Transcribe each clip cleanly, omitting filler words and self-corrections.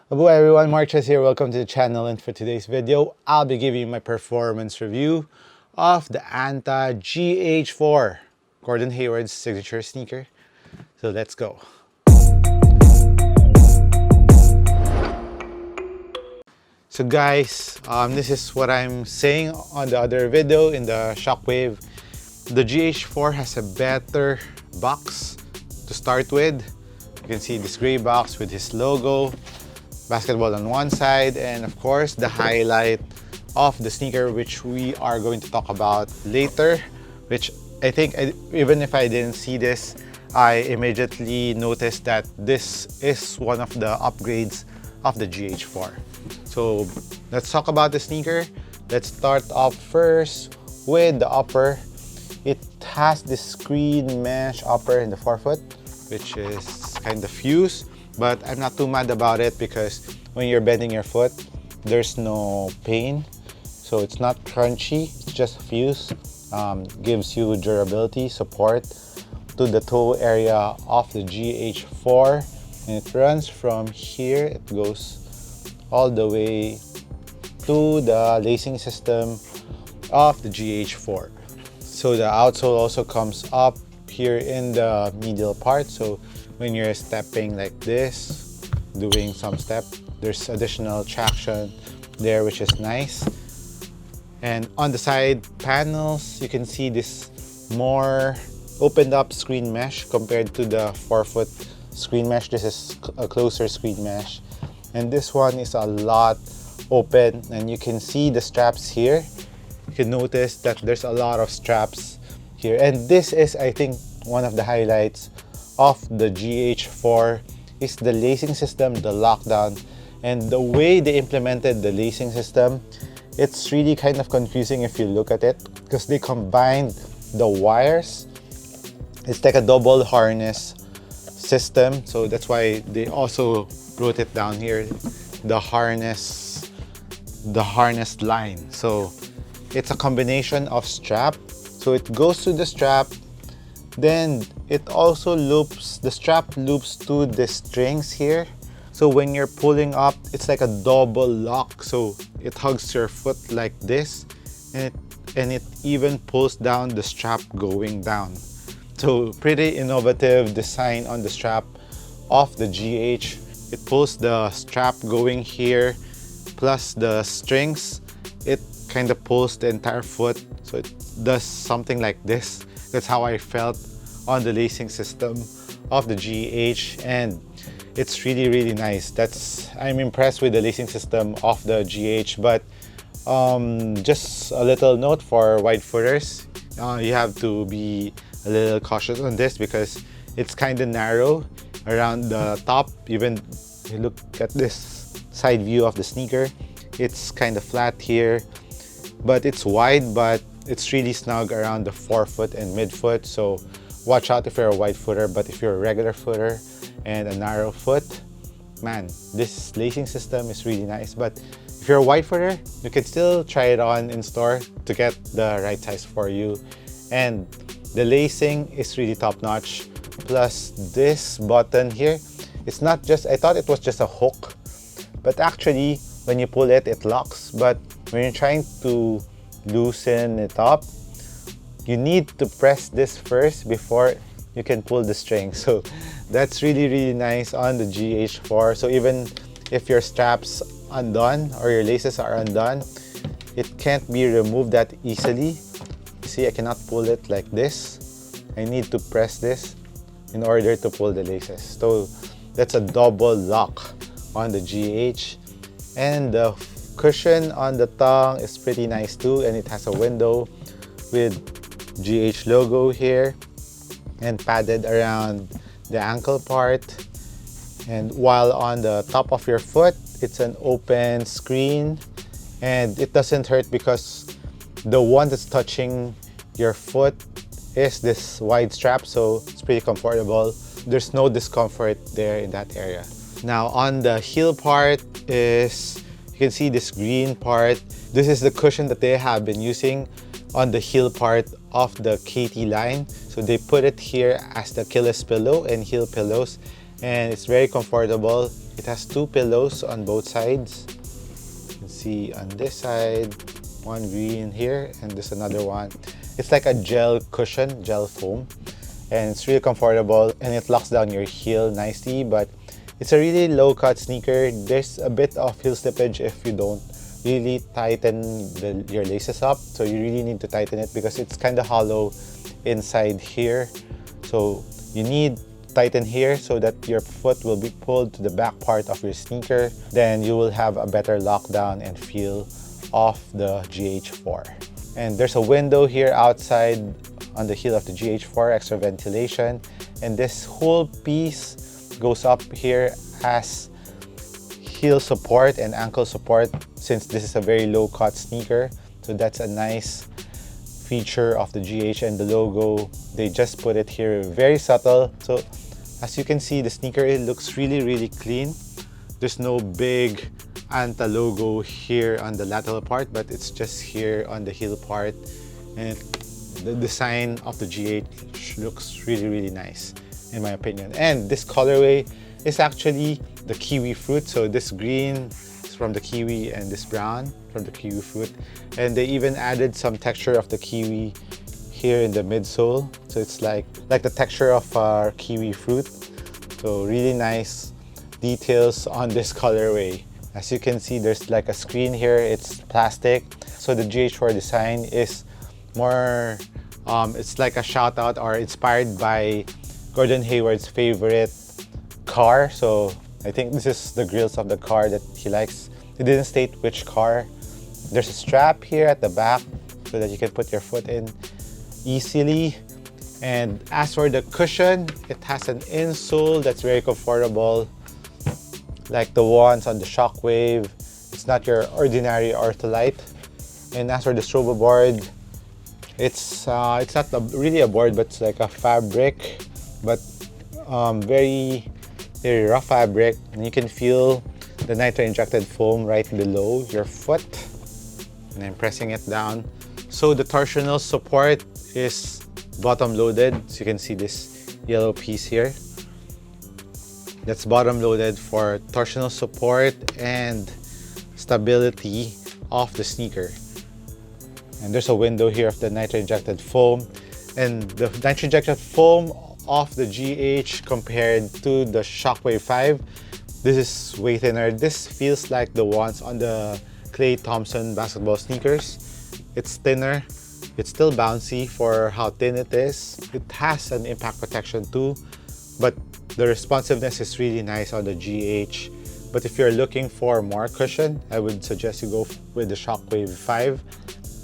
Hello everyone, MARKCHES here. Welcome to the channel, and for today's video, I'll be giving you my performance review of the Anta GH4, Gordon Hayward's signature sneaker. So let's go. So guys, this is what I'm saying on the other video in the Shockwave. The GH4 has a better box to start with. You can see this gray box with his logo, basketball on one side, and of course the highlight of the sneaker, which we are going to talk about later, which I think even if I didn't see this, I immediately noticed that this is one of the upgrades of the GH4. So let's talk about the sneaker. Let's start off first with the upper. It has this screen mesh upper in the forefoot, which is kind of fused, but I'm not too mad about it because when you're bending your foot, there's no pain. So it's not crunchy, it's just fused. Gives you durability, support to the toe area of the GH4. And it runs from here, it goes all the way to the lacing system of the GH4. So the outsole also comes up here in the medial part. So when you're stepping like this, doing some step, there's additional traction there, which is nice. And on the side panels, you can see this more opened up screen mesh compared to the forefoot screen mesh. This is a closer screen mesh, and this one is a lot open, and you can see the straps here. You can notice that there's a lot of straps here, and this is, I think, one of the highlights of the GH4 is the lacing system, the lockdown, and the way they implemented the lacing system. It's really kind of confusing if you look at it because they combined the wires. It's like a double harness system, so that's why they also wrote it down here, the harness line. So it's a combination of strap, so it goes to the strap, then it also loops, the strap loops to the strings here. So when you're pulling up, it's like a double lock, so it hugs your foot like this, and it even pulls down the strap going down. So pretty innovative design on the strap of the GH. It pulls the strap going here, plus the strings, it kind of pulls the entire foot, so it does something like this. That's how I felt on the lacing system of the GH, and it's really nice. I'm impressed with the lacing system of the GH. But just a little note for wide footers, you have to be a little cautious on this because it's kind of narrow around the top. Even if you look at this side view of the sneaker, it's kind of flat here, but it's wide, but it's really snug around the forefoot and midfoot. So watch out if you're a wide footer, but if you're a regular footer and a narrow foot, man, this lacing system is really nice. But if you're a wide footer, you can still try it on in store to get the right size for you. And the lacing is really top notch. Plus this button here, it's not just, I thought it was just a hook, but actually when you pull it, it locks. But when you're trying to loosen it up, you need to press this first before you can pull the string. So that's really nice on the GH4. So even if your straps undone or your laces are undone, it can't be removed that easily. You see, I cannot pull it like this. I need to press this in order to pull the laces. So that's a double lock on the GH. And the cushion on the tongue is pretty nice too, and it has a window with GH logo here and padded around the ankle part. And while on the top of your foot, it's an open screen, and it doesn't hurt because the one that's touching your foot is this wide strap, so it's pretty comfortable. There's no discomfort there in that area. Now on the heel part is, you can see this green part. This is the cushion that they have been using on the heel part of the KT line. So they put it here as the Achilles pillow and heel pillows, and it's very comfortable. It has two pillows on both sides. You can see on this side, one green here, and there's another one. It's like a gel cushion, gel foam, and it's really comfortable and it locks down your heel nicely, but it's a really low-cut sneaker. There's a bit of heel slippage if you don't really tighten your laces up, so you really need to tighten it because it's kind of hollow inside here. So you need to tighten here so that your foot will be pulled to the back part of your sneaker. Then you will have a better lockdown and feel of the GH4. And there's a window here outside on the heel of the GH4, extra ventilation, and this whole piece goes up here as heel support and ankle support since this is a very low cut sneaker. So that's a nice feature of the GH, and the logo, they just put it here very subtle. So as you can see, the sneaker, it looks really clean. There's no big Anta logo here on the lateral part, but it's just here on the heel part, and the design of the GH looks really nice in my opinion. And this colorway is actually the kiwi fruit. So this green is from the kiwi and this brown from the kiwi fruit, and they even added some texture of the kiwi here in the midsole, so it's like the texture of our kiwi fruit. So really nice details on this colorway. As you can see, there's like a screen here, it's plastic. So the GH4 design is more it's like a shout out or inspired by Gordon Hayward's favorite car. So I think this is the grills of the car that he likes. He didn't state which car. There's a strap here at the back so that you can put your foot in easily. And as for the cushion, it has an insole that's very comfortable, like the ones on the Shockwave. It's not your ordinary Ortholite. And as for the strobo board, it's not really a board, but it's like a fabric, but very rough fabric, and you can feel the nitro injected foam right below your foot, and I'm pressing it down. So the torsional support is bottom loaded, so you can see this yellow piece here. That's bottom loaded for torsional support and stability of the sneaker. And there's a window here of the nitro injected foam, and the nitro injected foam of the GH compared to the Shockwave 5, this is way thinner. This feels like the ones on the Klay Thompson basketball sneakers. It's thinner, it's still bouncy for how thin it is. It has an impact protection too, but the responsiveness is really nice on the GH. But if you're looking for more cushion, I would suggest you go with the Shockwave 5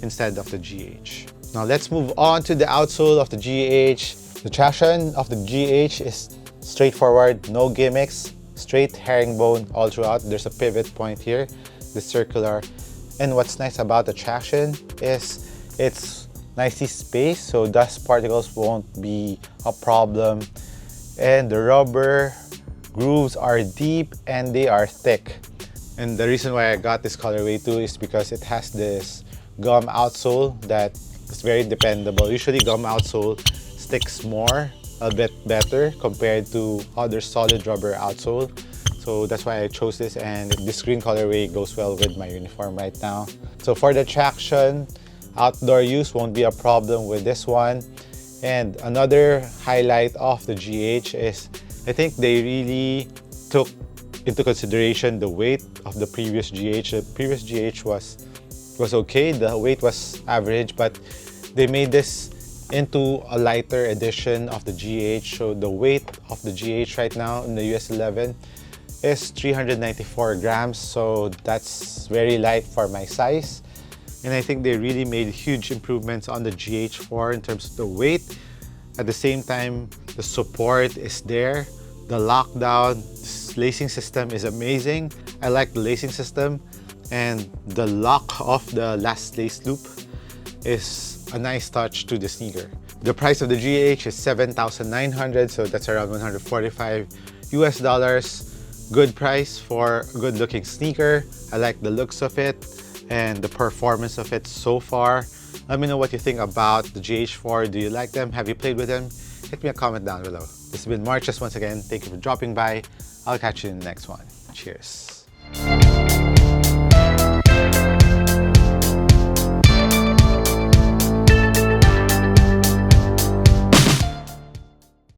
instead of the GH. Now let's move on to the outsole of the GH. The traction of the GH is straightforward, no gimmicks, straight herringbone all throughout. There's a pivot point here, the circular. And what's nice about the traction is it's nicely spaced, so dust particles won't be a problem. And the rubber grooves are deep and they are thick. And the reason why I got this colorway too is because it has this gum outsole that is very dependable. Usually gum outsole sticks a bit better compared to other solid rubber outsole. So that's why I chose this, and this green colorway goes well with my uniform right now. So for the traction, outdoor use won't be a problem with this one. And another highlight of the GH is I think they really took into consideration the weight of the previous GH. The previous GH was okay, the weight was average, but they made this into a lighter edition of the GH. So the weight of the GH right now in the US 11 is 394 grams, so that's very light for my size. And I think they really made huge improvements on the GH4 in terms of the weight. At the same time, the support is there. The lockdown, this lacing system is amazing. I like the lacing system, and the lock of the last lace loop is a nice touch to the sneaker. The price of the GH is $7,900, so that's around 145 US dollars. Good price for a good looking sneaker. I like the looks of it and the performance of it so far. Let me know what you think about the GH4. Do you like them? Have you played with them? Hit me a comment down below. This has been MARKCHES once again. Thank you for dropping by. I'll catch you in the next one. Cheers.